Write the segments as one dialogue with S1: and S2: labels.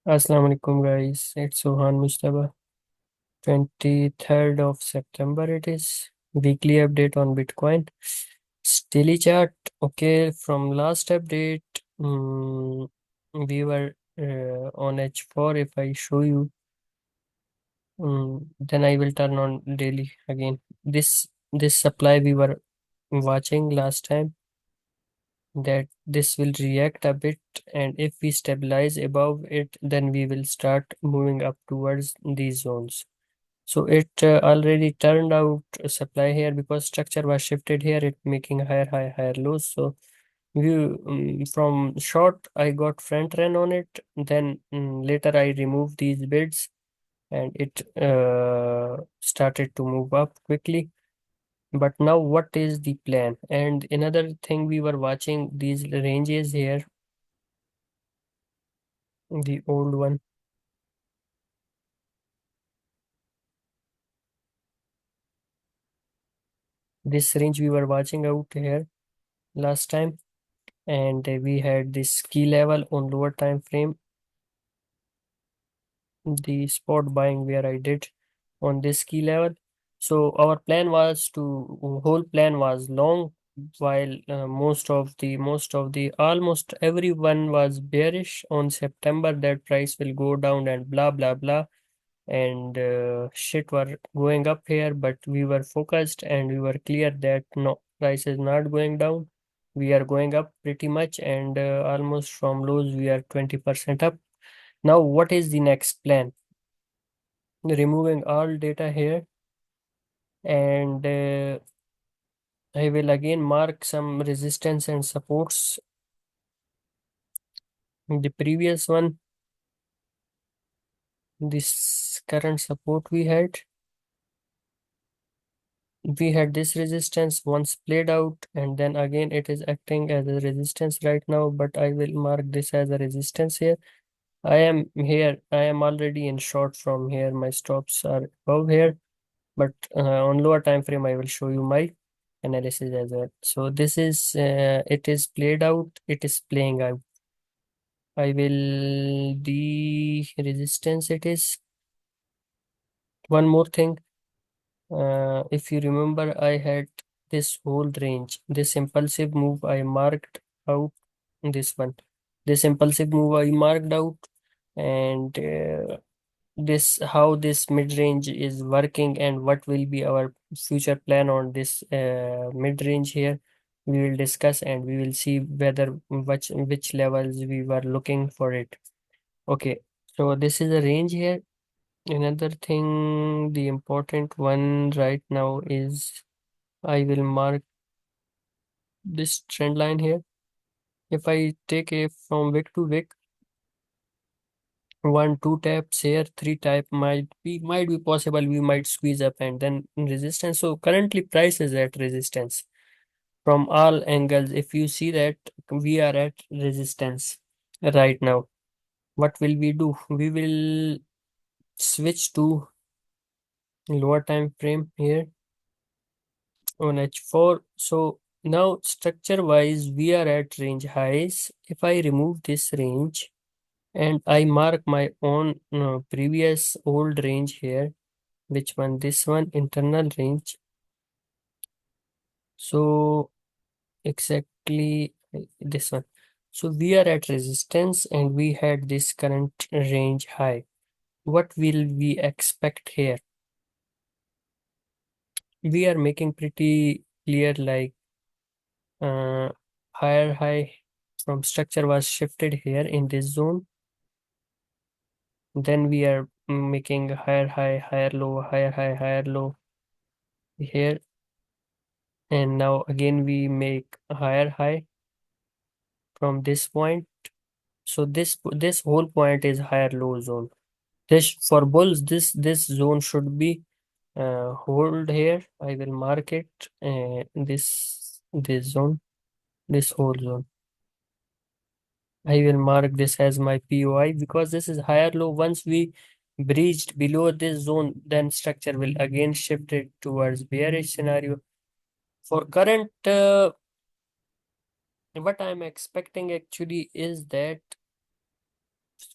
S1: Assalamu alaikum guys, it's Sohan Mujtaba. 23rd of September it is. Weekly update on Bitcoin. Daily chart. Okay, from last update, we were on H4. If I show you, then I will turn on daily again. This supply we were watching last time, that this will react a bit, and if we stabilize above it, then we will start moving up towards these zones. So it already turned out supply here because structure was shifted here, it making higher high higher lows. So we from short I got front run on it, then later I removed these bids, and it started to move up quickly. But now what is the plan? And another thing, we were watching these ranges here, the old one. This range we were watching out here last time, and we had this key level on lower time frame, the spot buying where I did on this key level. So our plan was to whole plan was long, while most of the almost everyone was bearish on September that price will go down and blah blah blah, and shit were going up here, but we were focused and we were clear that no, price is not going down. We are going up pretty much, and almost from lows we are 20% up. Now what is the next plan? Removing all data here, and I will again mark some resistance and supports. The previous one, this current support we had this resistance once played out, and then again it is acting as a resistance right now, but I will mark this as a resistance here. I am already in short from here, my stops are above here, but on lower time frame I will show you my analysis as well. So this is it is played out, it is playing out. I will the resistance it is. One more thing, if you remember, I had this whole range, this impulsive move I marked out, this one, this impulsive move I marked out, and this how this mid-range is working and what will be our future plan on this mid-range here. We will discuss and we will see whether which levels we were looking for it. Okay, so this is a range here. Another thing, the important one right now is I will mark this trend line here. If I take a from wick to wick, one, two taps here, three tap might be possible. We might squeeze up and then resistance. So currently price is at resistance from all angles. If you see that we are at resistance right now, what will we do? We will switch to lower time frame here on H4. So now structure wise, we are at range highs. If I remove this range and I mark my own previous old range here, which one? This one, internal range. So exactly this one. So we are at resistance and we had this current range high. What will we expect here? We are making pretty clear, like uh, higher high from structure was shifted here in this zone. Then we are making higher high, higher low, higher high, higher low here. And now again we make a higher high from this point. So this whole point is higher low zone. This for bulls, this zone should be hold here. I will mark it this zone, this whole zone. I will mark this as my POI because this is higher low. Once we breached below this zone, then structure will again shift it towards bearish scenario. For current, what I'm expecting actually is that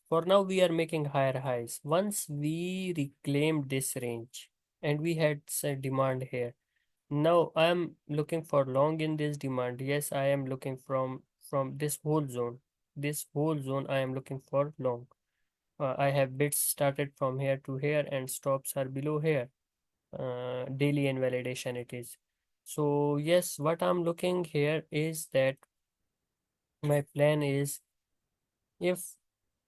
S1: for now we are making higher highs. Once we reclaim this range and we had some demand here. Now I am looking for long in this demand. Yes, I am looking from this whole zone. This whole zone I am looking for long. I have bits started from here to here and stops are below here. Daily invalidation it is. So yes, what I'm looking here is that my plan is if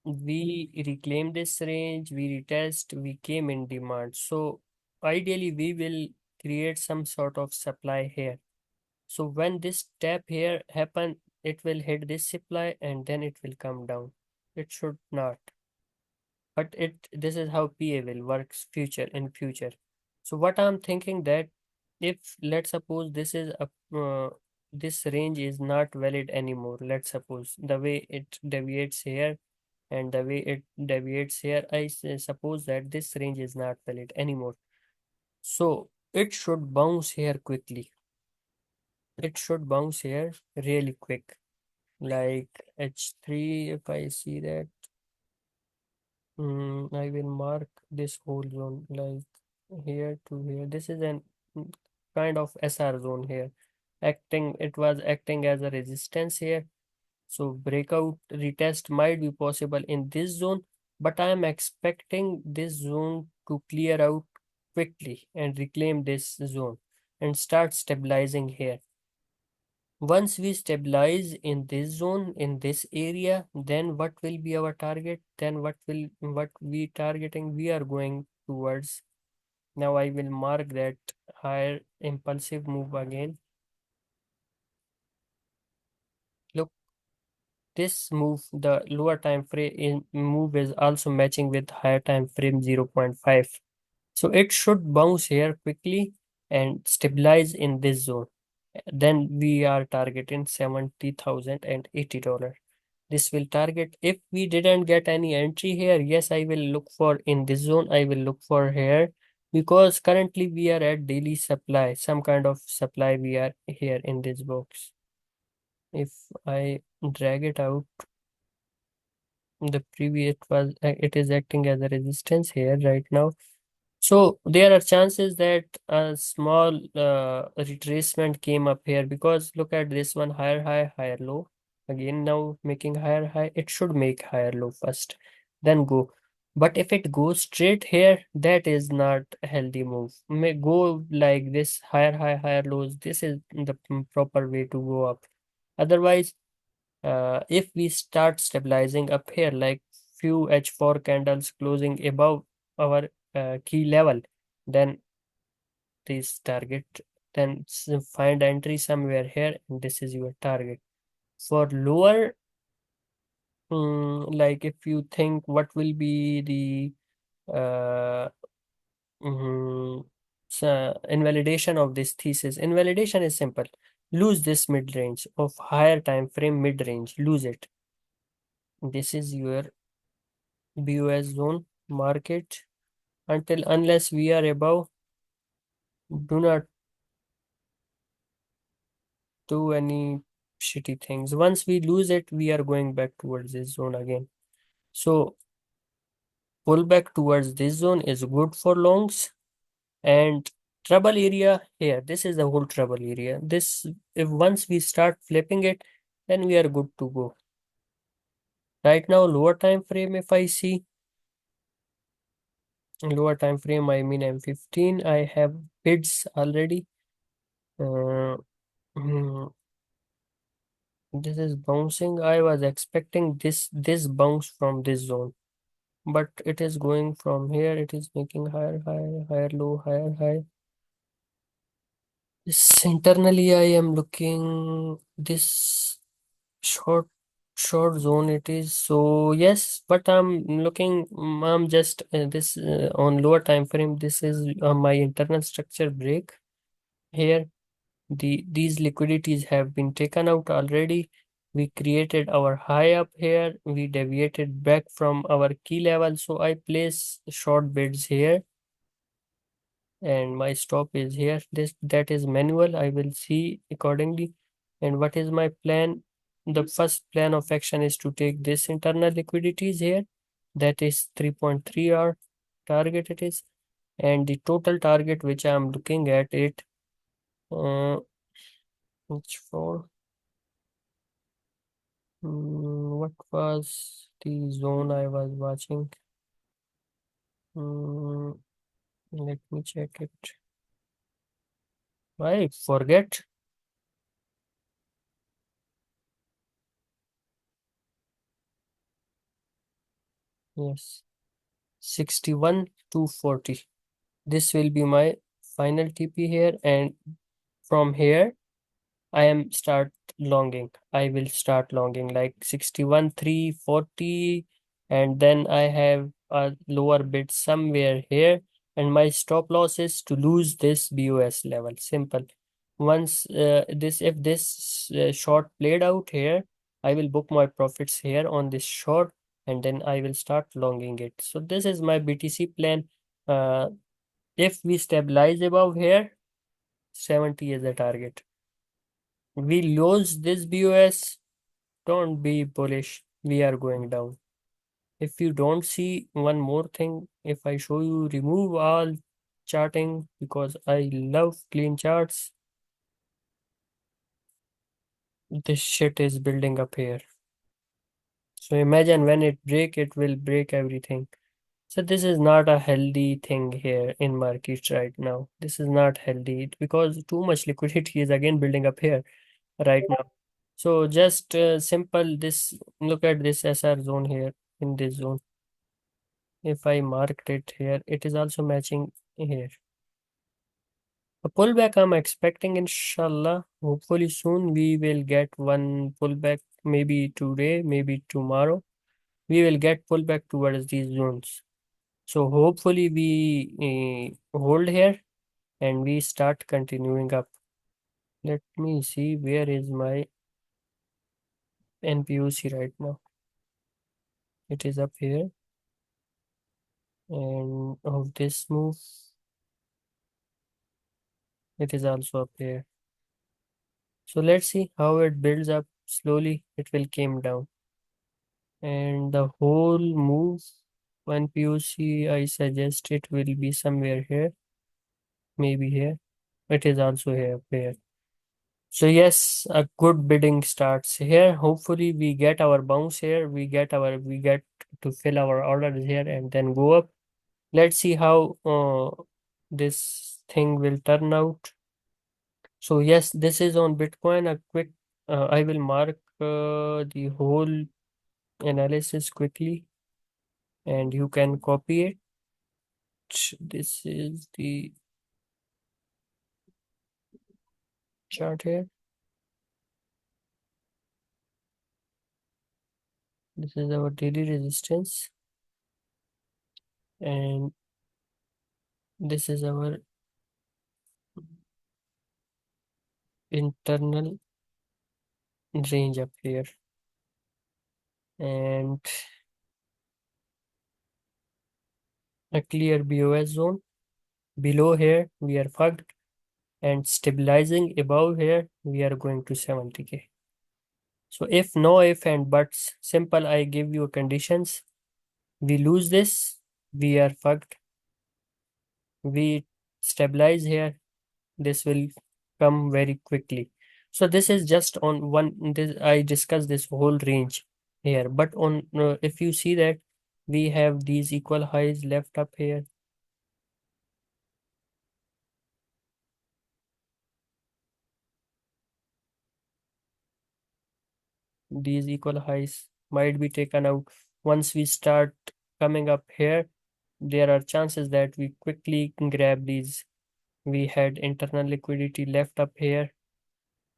S1: we reclaim this range, we retest, we came in demand. So ideally we will create some sort of supply here. So when this tap here happen, it will hit this supply and then it will come down. It should not. But it this is how PA will works future in future. So what I'm thinking that if let's suppose this is a this range is not valid anymore. Let's suppose the way it deviates here and the way it deviates here, suppose that this range is not valid anymore. So it should bounce here quickly. It should bounce here really quick. Like H3, if I see that, I will mark this whole zone like here to here. This is an kind of SR zone here. It was acting as a resistance here. So breakout retest might be possible in this zone, but I am expecting this zone to clear out quickly and reclaim this zone and start stabilizing here. Once we stabilize in this zone, in this area, then what will be our target? Then what we targeting? We are going towards. Now I will mark that higher impulsive move again. Look, this move, the lower time frame in move is also matching with higher time frame 0.5. So it should bounce here quickly and stabilize in this zone. Then we are targeting 70,000 and $80. This will target if we didn't get any entry here. Yes, I will look for in this zone. I will look for here because currently we are at daily supply, some kind of supply we are here in this box. If I drag it out, the previous was it is acting as a resistance here right now. So there are chances that a small retracement came up here because look at this one, higher high, higher low. Again now making higher high, it should make higher low first, then go. But if it goes straight here, that is not a healthy move. May go like this, higher high, higher lows. This is the proper way to go up. Otherwise, if we start stabilizing up here, like few H4 candles closing above our key level, then this target, then find entry somewhere here, and this is your target. For lower, like if you think what will be the invalidation of this thesis, invalidation is simple. Lose this mid range of higher time frame mid range, lose it. This is your BOS zone market until unless we are above, do not do any shitty things. Once we lose it, we are going back towards this zone again. So pull back towards this zone is good for longs and trouble area here. This is the whole trouble area. This if once we start flipping it, then we are good to go. Right now, lower time frame, if I see lower time frame, I mean M15, I have bids already. Uh, mm, This is bouncing. I was expecting this bounce from this zone, but it is going from here. It is making higher high, higher low, higher high. This internally, I am looking this short short zone. It is so yes, but I'm looking. I'm just this on lower time frame. This is my internal structure break here. These liquidities have been taken out already. We created our high up here. We deviated back from our key level. So I place short bids here and my stop is here. This that is manual. I will see accordingly. And what is my plan? the first plan of action is to take this internal liquidities here. That is 3.3 hour target it is. And the total target which I am looking at it, uh, which for, what was the zone I was watching? Mm, Let me check it. I forget. Yes, 61 to 40. This will be my final TP here, and from here I am start longing. I will start longing like 61, 340, and then I have a lower bid somewhere here, and my stop loss is to lose this BOS level. Simple. Once if this short played out here, I will book my profits here on this short, and then I will start longing it. So this is my BTC plan. Uh, if we stabilize above here, 70 is the target. We lose this BOS, don't be bullish. We are going down. If you don't see one more thing, if I show you remove all charting because I love clean charts, this shit is building up here. So imagine when it break, it will break everything. So this is not a healthy thing here in markets right now. This is not healthy because too much liquidity is again building up here right now. So just simple this, look at this SR zone here in this zone. If I marked it here, it is also matching here. A pullback I'm expecting, inshallah. Hopefully soon we will get one pullback, maybe today, maybe tomorrow. We will get pullback towards these zones. So hopefully we hold here and we start continuing up. Let me see where is my NPUC right now. It is up here, and of this move, it is also up here. So let's see how it builds up slowly. It will came down, and the whole move, one POC, I suggest it will be somewhere here, maybe here. It is also here. So yes, a good bidding starts here. Hopefully we get our bounce here. We get to fill our orders here and then go up. Let's see how this thing will turn out. So yes, this is on Bitcoin. A quick, I will mark the whole analysis quickly, and you can copy it. This is the chart here. This is our daily resistance, and this is our internal range up here. And a clear BOS zone. Below here, we are fucked, and stabilizing above here, we are going to 70K. So if no if and buts, simple, I give you conditions. We lose this, we are fucked. We stabilize here, this will come very quickly. So this is just on one, this I discussed this whole range here, but on if you see that we have these equal highs left up here. These equal highs might be taken out. Once we start coming up here, there are chances that we quickly grab these. We had internal liquidity left up here,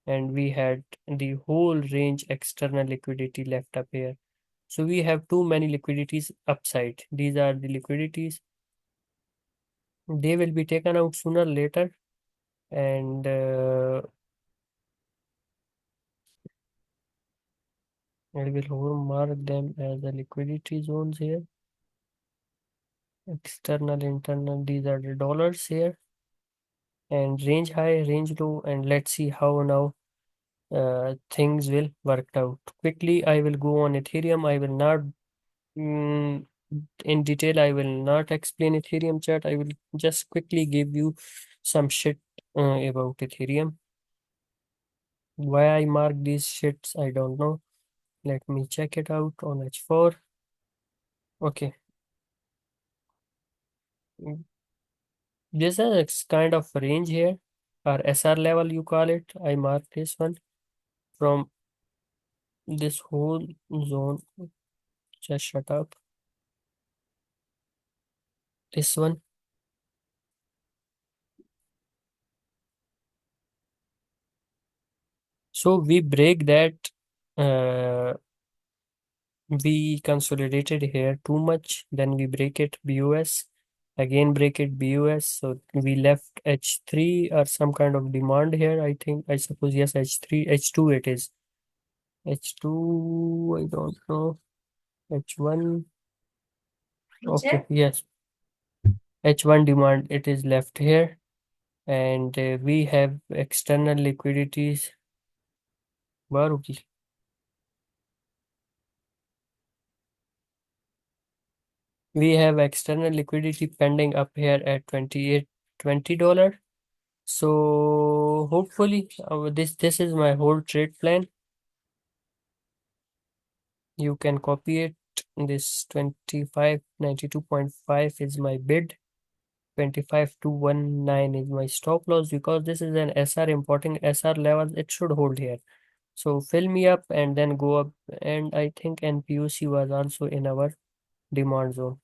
S1: and we had the whole range external liquidity left up here. So we have too many liquidities upside. These are the liquidities. They will be taken out sooner or later, and I will mark them as the liquidity zones here. External, internal, these are the dollars here, and range high, range low, and let's see how now things will work out quickly. I will go on Ethereum. I will not mm, in detail. I will not explain Ethereum chart. I will just quickly give you some shit about Ethereum. Why I mark these shits, I don't know. Let me check it out on H4. Okay. Mm, This is a kind of range here, or SR level you call it. I mark this one from this whole zone. Just shut up. This one. So we break that. Uh, we consolidated here too much. Then we break it BUS. Again break it BUS. So we left H3 or some kind of demand here. I think, I suppose, yes, H3, H2 it is. H2, I don't know. H1. Okay, yes. H1 demand, it is left here. And we have external liquidities. Baruki. We have external liquidity pending up here at 28 $20. So hopefully this is my whole trade plan. You can copy it. This 2592.5 is my bid. 25,219 is my stop loss, because this is an SR importing SR level. It should hold here. So fill me up and then go up. And I think NPUC was also in our demand zone.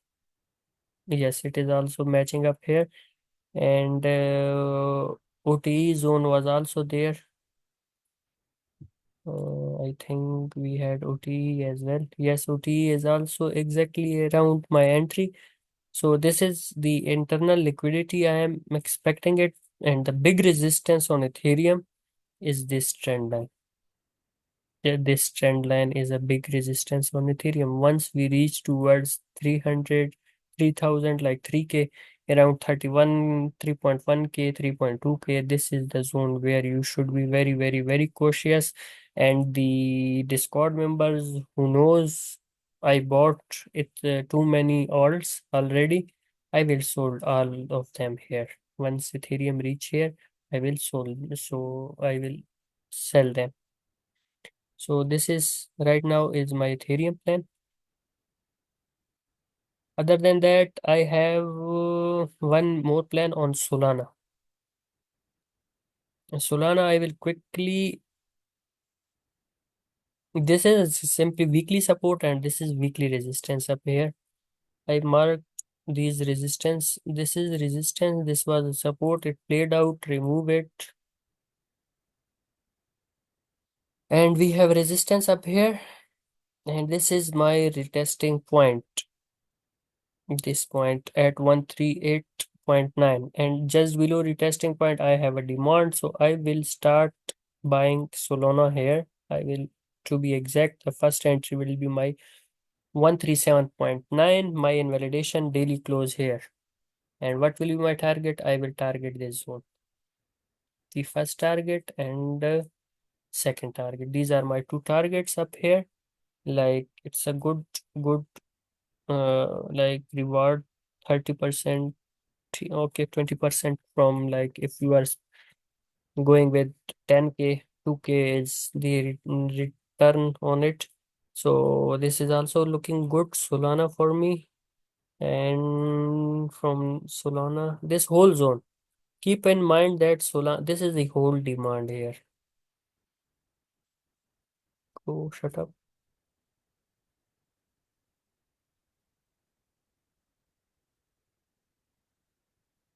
S1: Yes, it is also matching up here. And OTE zone was also there. I think we had OTE as well. Yes, OTE is also exactly around my entry. So this is the internal liquidity I am expecting it. And the big resistance on Ethereum is this trend line. Yeah, this trend line is a big resistance on Ethereum. Once we reach towards 300, 3,000, like 3K, around 31, 3.1K, 3.2K, this is the zone where you should be very, very, very cautious. And the Discord members who knows I bought it too many alts already, I will sold all of them here. Once Ethereum reach here, I will sold, so I will sell them. So this is right now is my Ethereum plan. Other than that, I have one more plan on Solana. Solana, I will quickly. This is simply weekly support and this is weekly resistance up here. I mark these resistance. This is resistance. This was a support. It played out. Remove it. And we have resistance up here. And this is my retesting point. This point at 138.9, and just below retesting point I have a demand, so I will start buying Solana here. I will, to be exact, the first entry will be my 137.9, my invalidation daily close here. And what will be my target? I will target this zone, the first target and second target. These are my two targets up here. Like it's a good like reward, 30%. Okay, 20% from, like, if you are going with 10K, 2K is the return on it. So this is also looking good, Solana, for me. And from Solana, this whole zone, keep in mind that Solana, this is the whole demand here. Go shut up.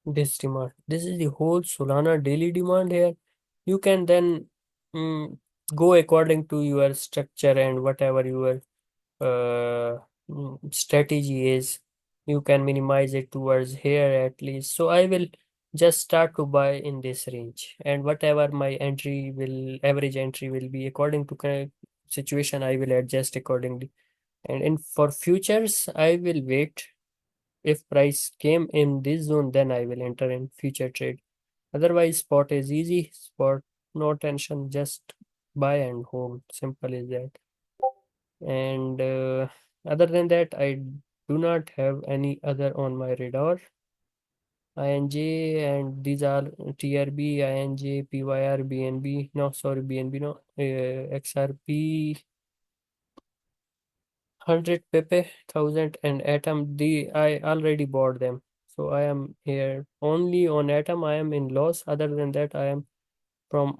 S1: This demand, this is the whole Solana daily demand here. You can then mm, go according to your structure and whatever your strategy is. You can minimize it towards here at least. So I will just start to buy in this range, and whatever my entry will, average entry will be according to situation, I will adjust accordingly. And in for futures, I will wait. If price came in this zone, then I will enter in future trade. Otherwise, spot is easy. Spot, no tension, just buy and hold. Simple is that. And other than that, I do not have any other on my radar. INJ, and these are TRB, INJ, PYR, BNB. No, sorry, BNB, no. XRP, 100 Pepe, 1000, and Atom. I already bought them. So I am here only on Atom. I am in loss. Other than that, I am from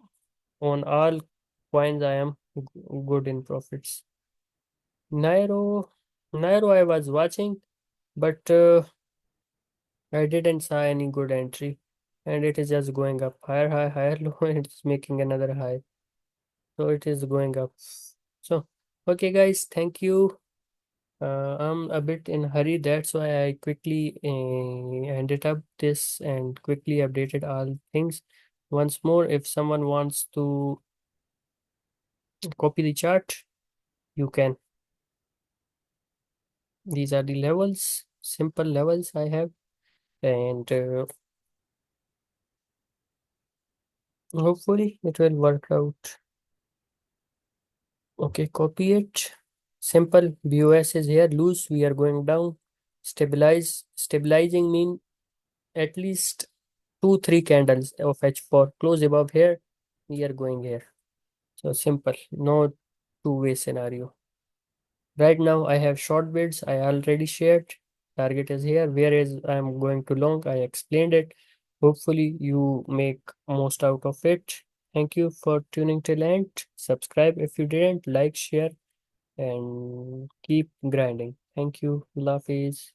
S1: on all coins. I am good in profits. Nairo, Nairo, I was watching, but I didn't saw any good entry, and it is just going up higher, high, higher, low, and it's making another high. So it is going up. So okay, guys, thank you. I'm a bit in hurry, that's why I quickly ended up this and quickly updated all things. Once more, if someone wants to copy the chart, you can. These are the levels, simple levels I have, and hopefully it will work out. Okay, copy it. Simple. BOS is here. Loose. We are going down. Stabilize. Stabilizing mean at least 2-3 candles of H4. Close above here. We are going here. So simple. No two-way scenario. Right now I have short bids. I already shared. Target is here. Whereas I am going to long. I explained it. Hopefully you make most out of it. Thank you for tuning till end. Subscribe if you didn't. Like, share, and keep grinding. Thank you. Allah Hafiz.